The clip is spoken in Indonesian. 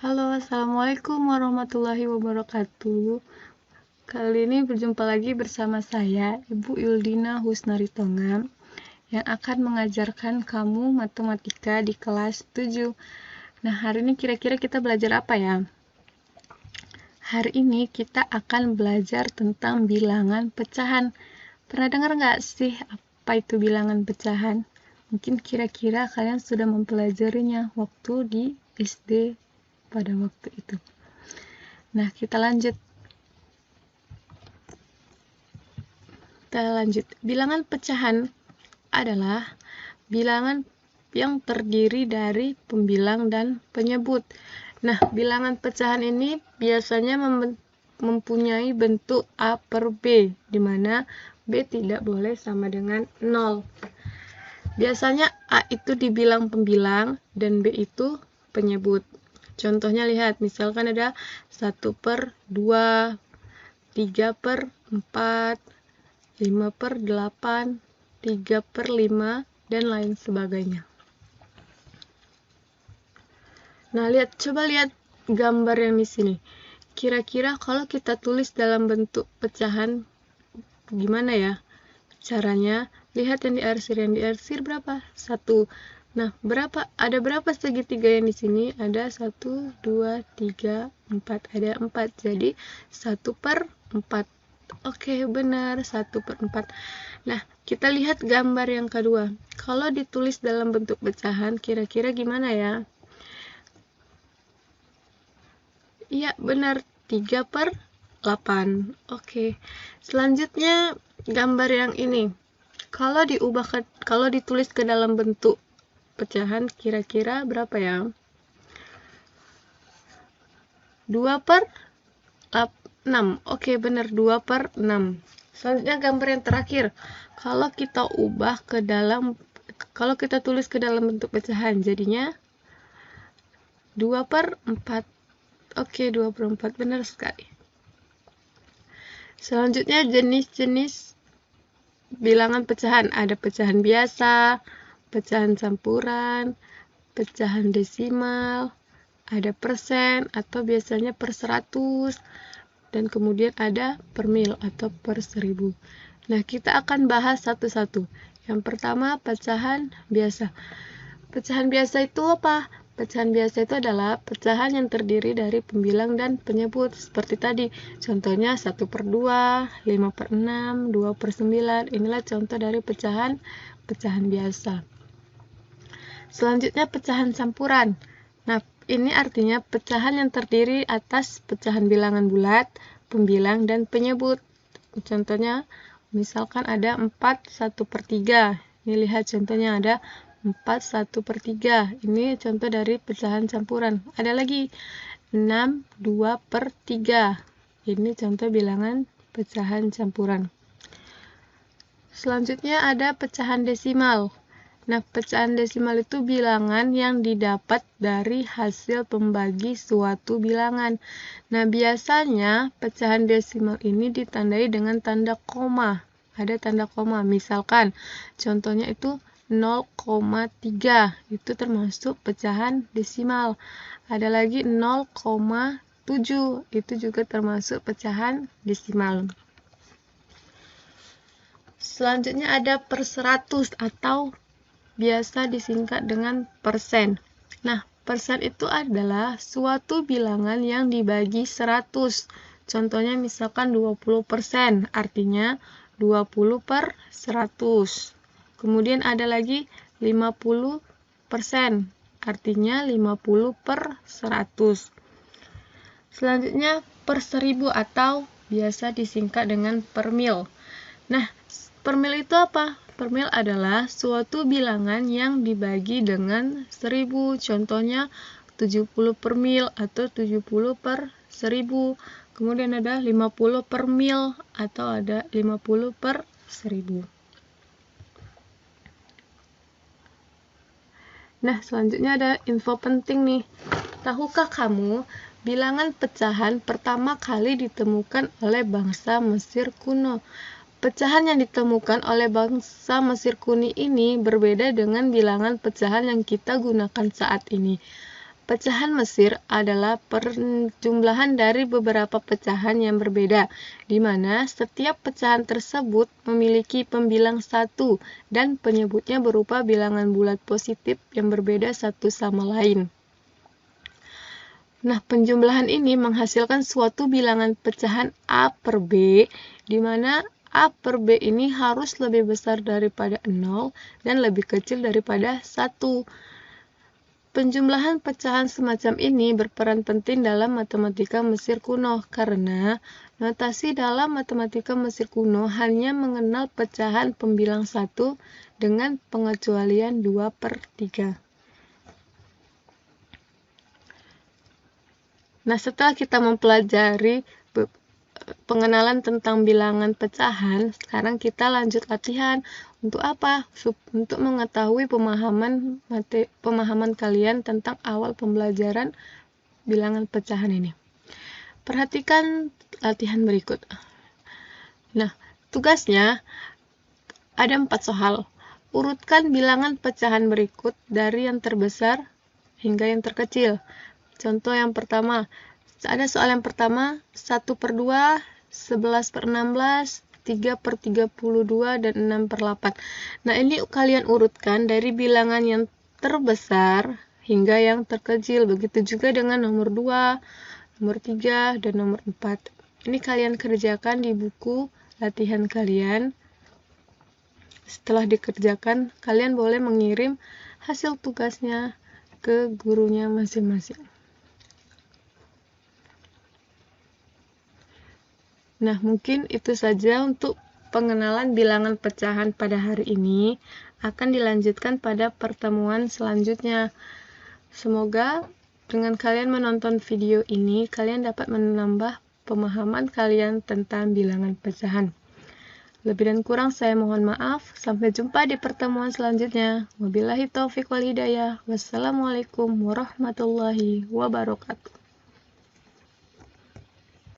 Halo, Assalamualaikum warahmatullahi wabarakatuh. Kali ini berjumpa lagi bersama saya, Ibu Yuldina Husnaritonga, yang akan mengajarkan kamu matematika di kelas 7. Nah, hari ini kira-kira kita belajar apa ya? Hari ini kita akan belajar tentang bilangan pecahan. Pernah dengar nggak sih apa itu bilangan pecahan? Mungkin kira-kira kalian sudah mempelajarinya waktu di SD pada waktu itu. Nah, kita lanjut. Bilangan pecahan adalah bilangan yang terdiri dari pembilang dan penyebut. Nah, bilangan pecahan ini biasanya mempunyai bentuk A per B, di mana B tidak boleh sama dengan 0. Biasanya A itu dibilang pembilang dan B itu penyebut. Contohnya lihat, misalkan ada 1 per 2, 3 per 4, 5 per 8, 3 per 5, dan lain sebagainya. Nah, coba lihat gambar yang di sini. Kira-kira kalau kita tulis dalam bentuk pecahan, gimana ya caranya? Lihat yang diarsir berapa? 1. Nah, ada berapa segitiga yang di sini? Ada 1, 2, 3, 4. Ada 4. Jadi 1 per 4. Oke, benar, 1 per 4. Nah, kita lihat gambar yang kedua. Kalau ditulis dalam bentuk pecahan, kira-kira gimana ya? Iya, benar, 3 per 8. Oke. Selanjutnya, gambar yang ini. Kalau ditulis ke dalam bentuk pecahan, kira-kira berapa ya? 2 per 6. Oke, benar, 2 per 6. Selanjutnya gambar yang terakhir. Kalau kita tulis ke dalam bentuk pecahan, jadinya 2 per 4. Oke, 2 per 4, benar sekali. Selanjutnya jenis-jenis bilangan pecahan. Ada pecahan biasa, pecahan campuran, pecahan desimal, ada persen atau biasanya per 100, dan kemudian ada per mil atau per 1000. Nah, kita akan bahas satu-satu. Yang pertama, pecahan biasa. Pecahan biasa itu apa? Pecahan biasa itu adalah pecahan yang terdiri dari pembilang dan penyebut. Seperti tadi, contohnya 1 per 2, 5 per 6, 2 per 9. Inilah contoh dari pecahan biasa. Selanjutnya, pecahan campuran. Nah, ini artinya pecahan yang terdiri atas pecahan bilangan bulat, pembilang, dan penyebut. Contohnya, misalkan ada 4, 1 per 3. Ini lihat contohnya ada 4, 1 per 3. Ini contoh dari pecahan campuran. Ada lagi 6, 2 per 3. Ini contoh bilangan pecahan campuran. Selanjutnya ada pecahan desimal. Nah, pecahan desimal itu bilangan yang didapat dari hasil pembagi suatu bilangan. Nah, biasanya pecahan desimal ini ditandai dengan tanda koma. Ada tanda koma, misalkan contohnya itu 0,3, itu termasuk pecahan desimal. Ada lagi 0,7, itu juga termasuk pecahan desimal. Selanjutnya ada per 100 atau biasa disingkat dengan persen. Nah, persen itu adalah suatu bilangan yang dibagi 100. Contohnya misalkan 20%, artinya 20 per 100. Kemudian ada lagi 50%, artinya 50 per 100. Selanjutnya per 1000 atau biasa disingkat dengan per mil. Nah, per mil itu apa? Per mil adalah suatu bilangan yang dibagi dengan 1000. Contohnya 70 per mil atau 70 per 1000. Kemudian ada 50 per mil atau ada 50 per 1000. Nah, selanjutnya ada info penting nih. Tahukah kamu bilangan pecahan pertama kali ditemukan oleh bangsa Mesir kuno? Pecahan yang ditemukan oleh bangsa Mesir kuno ini berbeda dengan bilangan pecahan yang kita gunakan saat ini. Pecahan Mesir adalah perjumlahan dari beberapa pecahan yang berbeda, di mana setiap pecahan tersebut memiliki pembilang 1 dan penyebutnya berupa bilangan bulat positif yang berbeda satu sama lain. Nah, penjumlahan ini menghasilkan suatu bilangan pecahan A per B, di mana A per B ini harus lebih besar daripada 0 dan lebih kecil daripada 1. Penjumlahan pecahan semacam ini berperan penting dalam matematika Mesir kuno karena notasi dalam matematika Mesir kuno hanya mengenal pecahan pembilang 1 dengan pengecualian 2 per 3. Nah, setelah kita mempelajari pengenalan tentang bilangan pecahan, sekarang kita lanjut latihan. Untuk apa? Untuk mengetahui pemahaman kalian tentang awal pembelajaran bilangan pecahan ini. Perhatikan latihan berikut. Nah, tugasnya ada 4 soal. Urutkan bilangan pecahan berikut dari yang terbesar hingga yang terkecil. Contoh yang pertama, ada soal yang pertama, 1 per 2, 11 per 16, 3 per 32, dan 6 per 8. Nah, ini kalian urutkan dari bilangan yang terbesar hingga yang terkecil. Begitu juga dengan nomor 2, nomor 3, dan nomor 4. Ini kalian kerjakan di buku latihan kalian. Setelah dikerjakan, kalian boleh mengirim hasil tugasnya ke gurunya masing-masing. Nah, mungkin itu saja untuk pengenalan bilangan pecahan pada hari ini. Akan dilanjutkan pada pertemuan selanjutnya. Semoga dengan kalian menonton video ini, kalian dapat menambah pemahaman kalian tentang bilangan pecahan. Lebih dan kurang saya mohon maaf. Sampai jumpa di pertemuan selanjutnya. Wabillahi taufiq wal hidayah. Wassalamualaikum warahmatullahi wabarakatuh.